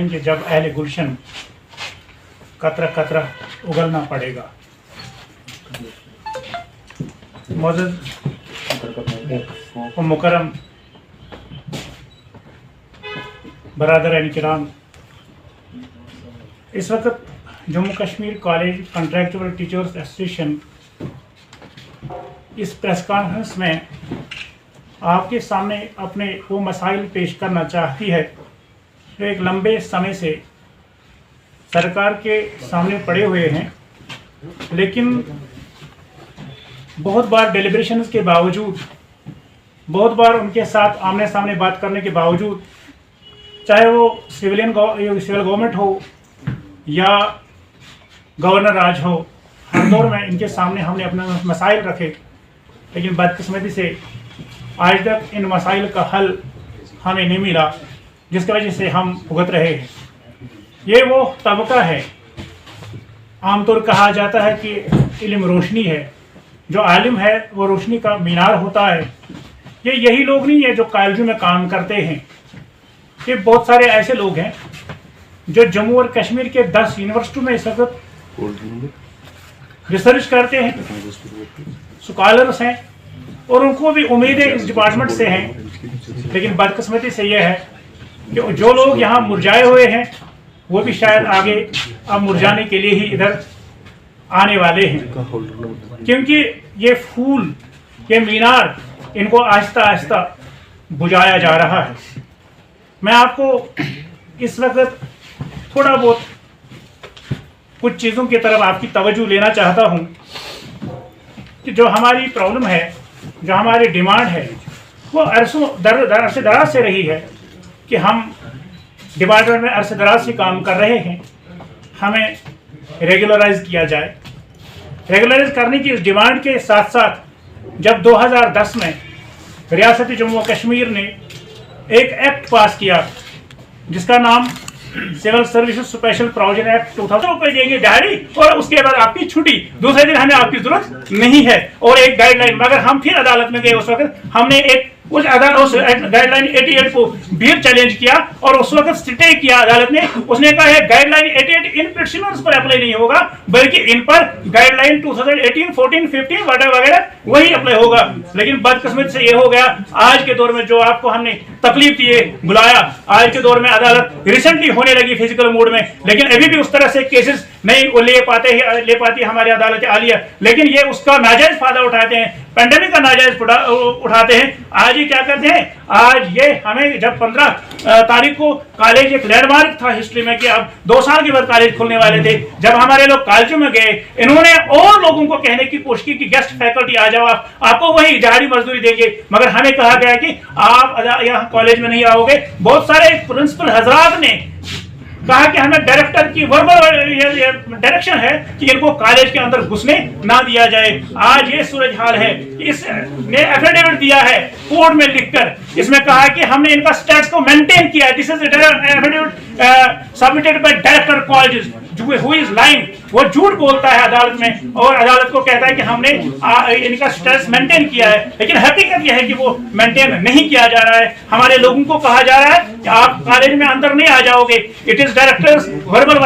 कि जब अहले गुलशन कतरा कतरा उगलना पड़ेगा। मौजूद और मुकरम बरादर किराम, इस वक्त Jammu Kashmir college contractual teachers association इस प्रेस कॉन्फ्रेंस में आपके सामने अपने वो मसाइल पेश करना चाहती है जो एक लंबे समय से सरकार के सामने पड़े हुए हैं, लेकिन बहुत बार डेलिब्रेशंस के बावजूद, बहुत बार उनके साथ आमने सामने बात करने के बावजूद, चाहे वो सिविल गवर्नमेंट हो या गवर्नर राज हो, हर दौर में इनके सामने हमने अपने मसाइल रखे, लेकिन बदकिस्मती से आज तक इन मसाइल का हल हमें नहीं मिला, जिसकी वजह से हम भुगत रहे हैं। ये वो तबका है, आमतौर कहा जाता है कि इल्म रोशनी है, जो आलिम है वो रोशनी का मीनार होता है। ये यही लोग नहीं है जो कॉलेजों में काम करते हैं, ये बहुत सारे ऐसे लोग हैं जो जम्मू और कश्मीर के 10 यूनिवर्सिटियों में इस वक्त रिसर्च करते हैं, स्कॉलर्स हैं, और उनको भी उम्मीदें इस डिपार्टमेंट से हैं। लेकिन बदकिस्मती से यह है कि जो लोग यहाँ मुरझाए हुए हैं वो भी शायद आगे अब मुरझाने के लिए ही इधर आने वाले हैं, क्योंकि ये फूल, ये मीनार, इनको आहिस्ता आहिस्ता बुझाया जा रहा है। मैं आपको इस वक्त थोड़ा बहुत कुछ चीज़ों की तरफ आपकी तवज्जो लेना चाहता हूँ कि जो हमारी प्रॉब्लम है, जो हमारी डिमांड है, वो अरसों अरसे दराज से रही है कि हम डिपार्टमेंट में अरसे दराज से काम कर रहे हैं, हमें रेगुलराइज किया जाए। रेगुलराइज करने की इस डिमांड के साथ साथ जब 2010 में रियासत जम्मू और कश्मीर ने एक एक्ट पास किया जिसका नाम civil services special provision act 2000 रुपए देंगे दिहाड़ी और उसके बाद आपकी छुट्टी, दूसरे दिन हमें आपकी जरूरत नहीं है, और एक गाइडलाइन। मगर हम फिर अदालत में गए, उस वक्त हमने एक उस गाइडलाइन 88 को भी चैलेंज किया और उस वक्त स्टे किया अदालत ने। उसने कहा है गाइडलाइन 88 इन पिटिशनर्स पर अप्लाई नहीं होगा, बल्कि इन पर गाइडलाइन 2018, 14, 15 वगैरह वही अप्लाई होगा। लेकिन बदकिस्मत से ये हो गया, आज के दौर में जो आपको हमने तकलीफ दिए बुलाया, आज के दौर में अदालत रिसेंटली होने लगी फिजिकल मोड में, लेकिन अभी भी उस तरह से केसेस नहीं ले पाती हमारी अदालत आलिया। लेकिन ये उसका नाजायज फायदा उठाते हैं, पेंडेमिक का नाजायज उठाते हैं। आज ये क्या करते हैं, आज ये हमें जब 15 तारीख को कॉलेज एक लैंडमार्क था हिस्ट्री में कि अब 2 साल के बाद कॉलेज खुलने वाले थे, जब हमारे लोग कॉलेजों में गए, इन्होंने और लोगों को कहने की कोशिश की कि गेस्ट फैकल्टी आ जाओ, आपको वही दिहाड़ी मजदूरी देंगे, मगर हमें कहा गया कि आप यहाँ कॉलेज में नहीं आओगे। बहुत सारे प्रिंसिपल हजरात ने कहा कि हमें डायरेक्टर की वर्बल डायरेक्शन है कि इनको कॉलेज के अंदर घुसने ना दिया जाए। आज ये सूरज हाल है। इसने एफिडेविट दिया है कोर्ट में लिखकर, इसमें कहा कि हमने इनका स्टेटस को मेंटेन किया है। This is affidavit submitted by director colleges who is lying. वो झूठ बोलता है अदालत में और अदालत को कहता है कि हमने इनका स्टेटस मेंटेन किया है, लेकिन हकीकत यह है कि वो मेंटेन नहीं किया जा रहा है। हमारे लोगों को कहा जा रहा है कि आप कॉलेज में अंदर नहीं आ जाओगे। It is directors verbal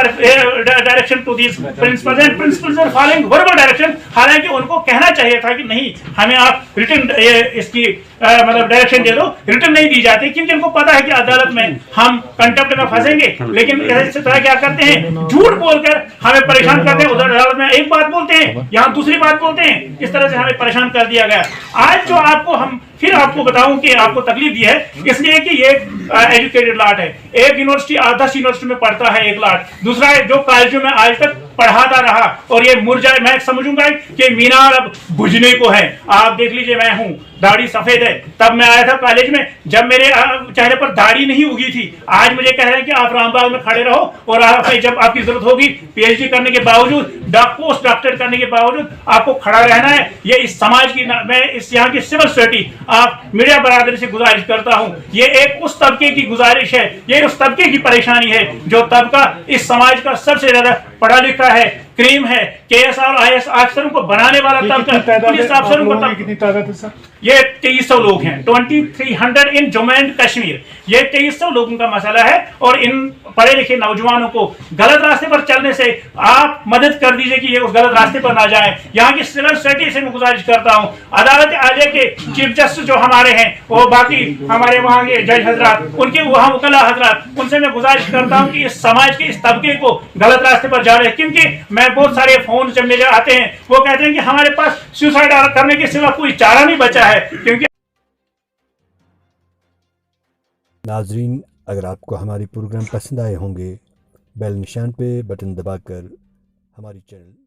direction to this principals and principals are following verbal direction. हालांकि उनको कहना चाहिए था कि नहीं, हमें आप रिटन इसकी मतलब डायरेक्शन दे दो। रिटन नहीं दी जाती क्योंकि इनको पता है कि अदालत में हम कंटेम्प्ट में फंसेंगे, लेकिन इस तरह क्या करते हैं, झूठ बोलकर हमें परेशान करते हैं। उधर अदालत में एक बात बोलते हैं, यहाँ दूसरी बात बोलते हैं। इस तरह से हमें परेशान कर दिया गया। आज जो आपको हम फिर आपको बताऊं कि आपको तकलीफ दी है इसलिए कि ये एजुकेटेड लाट है। एक यूनिवर्सिटी 10 यूनिवर्सिटी में पढ़ता है एक लाट, दूसरा है जो कॉलेजों में आज तक पढ़ाता रहा और ये मुरझाए। मैं समझूंगा कि मीनार अब बुझने को है। आप देख लीजिए, मैं हूं, दाढ़ी सफेद है। तब मैं आया था कॉलेज में जब मेरे चेहरे पर दाढ़ी नहीं उगी थी। आज मुझे कह रहे हैं कि आप रामबाग में खड़े रहो और जब आपकी जरूरत होगी पीएचडी करने के बावजूद, पोस्ट डॉक्टरेट करने के बावजूद आपको खड़ा रहना है। ये इस समाज की, मैं इस यहाँ की सिविल सोसाइटी, आप मीडिया बरादरी से गुजारिश करता हूँ, ये एक उस तबके की गुजारिश है, ये उस तबके की परेशानी है जो तबका इस समाज का सबसे ज्यादा पढ़ा लिखा है, क्रीम है, KS और IS अफसरों को बनाने वाला तबका, पुलिस अफसरों को कितनी तादाद है सर? ये 2300 लोग हैं, 2300 इन जम्मू एंड कश्मीर। ये 2300 लोगों का मसला है और इन पढ़े लिखे नौजवानों को गलत रास्ते पर चलने से आप मदद कर दीजिए कि ये उस गलत रास्ते पर ना जाएं। यहाँ की सिविल सोसाइटी से मैं गुजारिश करता हूँ, अदालत आलिया के चीफ जस्टिस जो हमारे हैं और बाकी हमारे वहाँ के जज हजरात, उनके वहाँ वकला हजरात, उनसे मैं गुजारिश करता हूँ कि इस समाज के इस तबके को गलत रास्ते पर जा रहे हैं। क्योंकि मैं बहुत सारे फोन जब मेरे आते हैं, वो कहते हैं कि हमारे पास सुसाइड करने के सिवा कोई चारा नहीं बचा है। क्योंकि नाजरीन, अगर आपको हमारी प्रोग्राम पसंद आए होंगे, बेल निशान पे बटन दबाकर हमारी चैनल